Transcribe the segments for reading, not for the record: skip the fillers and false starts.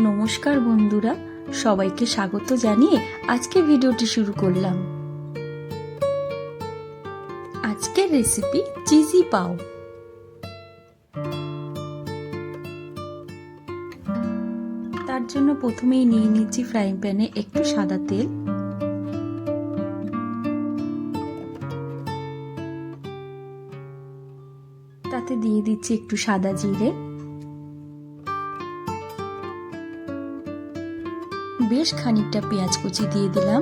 নমস্কার বন্ধুরা, সবাইকে স্বাগত জানিয়ে আজকে ভিডিওটি শুরু করলাম। আজকের রেসিপি চিজি পাও। তার জন্য প্রথমেই নিয়ে নিচ্ছি ফ্রাইং প্যানে একটু সাদা তেল। তাতে দিয়ে দিচ্ছি একটু সাদা জিরে, বেশ খানিকটা পেঁয়াজ কুচি দিয়ে দিলাম।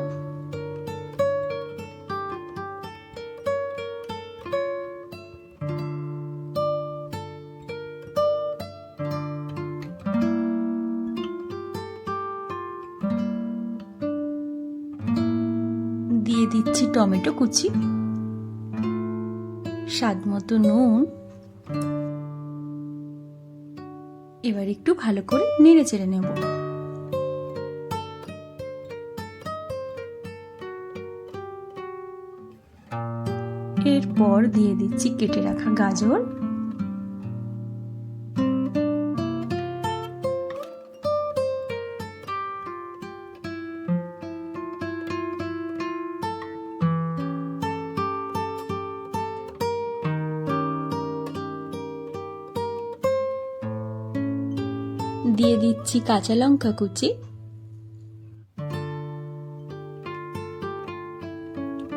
দিয়ে দিচ্ছি টমেটো কুচি, স্বাদ মতো নুন। এবার একটু ভালো করে নেড়ে চেড়ে নেব। এরপর দিয়ে দিচ্ছি কেটে রাখা গাজর, দিয়ে দিচ্ছি কাঁচা লঙ্কা কুচি।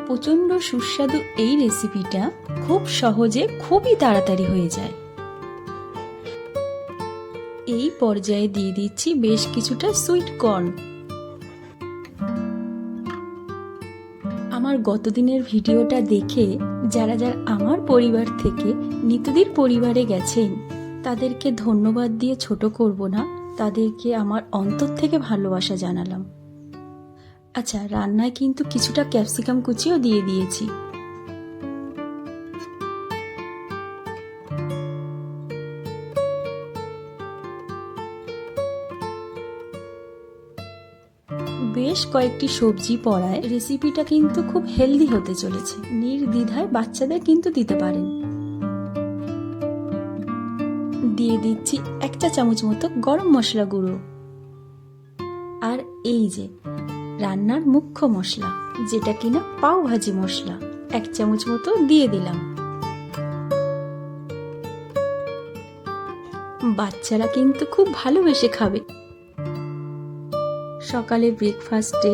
প্রচন্ড সুস্বাদু এই রেসিপিটা খুব সহজে খুবই তাড়াতাড়ি হয়ে যায়। এই পর্যায়ে দিয়ে দিচ্ছি বেশ কিছুটা সুইট কর্ন। আমার গতদিনের ভিডিওটা দেখে যারা যারা আমার পরিবার থেকে নিতুদির পরিবারে গেছেন তাদেরকে ধন্যবাদ দিয়ে ছোট করব না, তাদেরকে আমার অন্তর থেকে ভালোবাসা জানালাম। আচ্ছা, রান্নায় কিন্তু কিছুটা ক্যাপসিকাম কুচিও দিয়ে দিয়েছি। বেশ কয়েকটি সবজি পড়ায় রেসিপিটা কিন্তু খুব হেলদি হতে চলেছে। নির্দ্বিধায় বাচ্চাদের কিন্তু দিতে পারেন। দিয়ে দিচ্ছি 1 চা চামচ মতো গরম মশলা গুঁড়ো। আর এই যে রান্নার মুখ্য মশলা, যেটা কিনা পাও ভাজি মশলা, 1 চামচ মতো দিয়ে দিলাম। বাচ্চারা কিন্তু খুব ভালোবেসে খাবে। সকালে ব্রেকফাস্টে,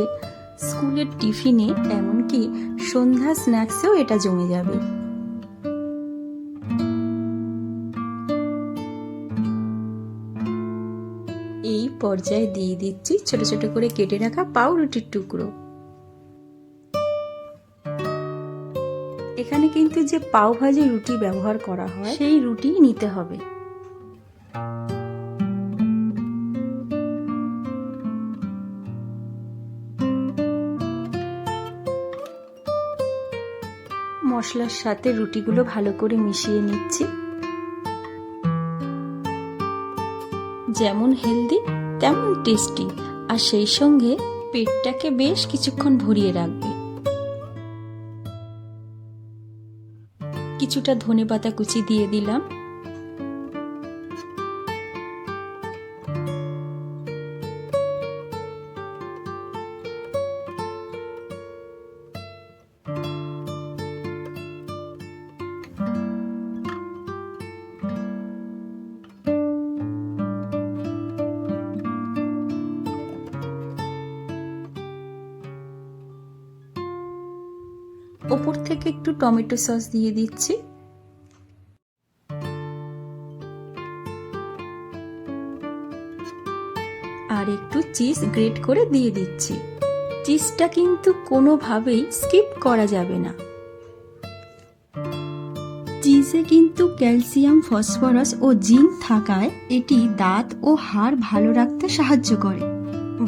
স্কুলের টিফিনে, এমনকি সন্ধ্যা স্ন্যাক্সেও এটা জমে যাবে। এই পর্যায়ে দিয়ে দিচ্ছি ছোট ছোট করে কেটে রাখা পাউরুটির টুকরো। এখানে কিন্তু যে পাও ভাজি রুটি ব্যবহার করা হয় সেই রুটি নিতে হবে। মশলার সাথে রুটিগুলো ভালো করে মিশিয়ে নিচ্ছি। যেমন হেলদি তেমন টেস্টি, আর সেই সঙ্গে পেটটাকে বেশ কিছুক্ষণ ভরিয়ে রাখবে। কিছুটা ধনেপাতা কুচি দিয়ে দিলাম। ওপর থেকে একটু টমেটো সস দিয়ে দিচ্ছি। আর একটু চিজ গ্রেট করে দিয়ে দিচ্ছি। চিজটা কিন্তু কোনোভাবেই স্কিপ করা যাবে না। চিজে কিন্তু ক্যালসিয়াম, ফসফরাস ও জিঙ্ক থাকায় এটি দাঁত ও হাড় ভালো রাখতে সাহায্য করে।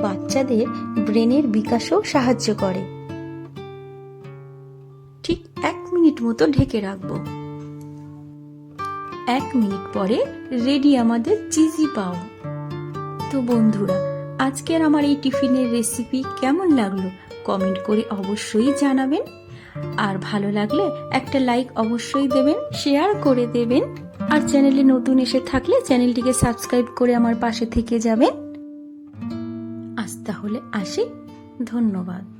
বাচ্চাদের ব্রেনের বিকাশেও সাহায্য করে। ঠিক 1 মিনিট মতো ঢেকে রাখবো। 1 মিনিট পরে রেডি আমাদের চিজি পাও। তো বন্ধুরা, আজকের আমার এই টিফিনের রেসিপি কেমন লাগলো কমেন্ট করে অবশ্যই জানাবেন। আর ভালো লাগলে একটা লাইক অবশ্যই দেবেন, শেয়ার করে দেবেন। আর চ্যানেলে নতুন এসে থাকলে চ্যানেলটিকে সাবস্ক্রাইব করে আমার পাশে থেকে যাবেন। তাহলে আসি, ধন্যবাদ।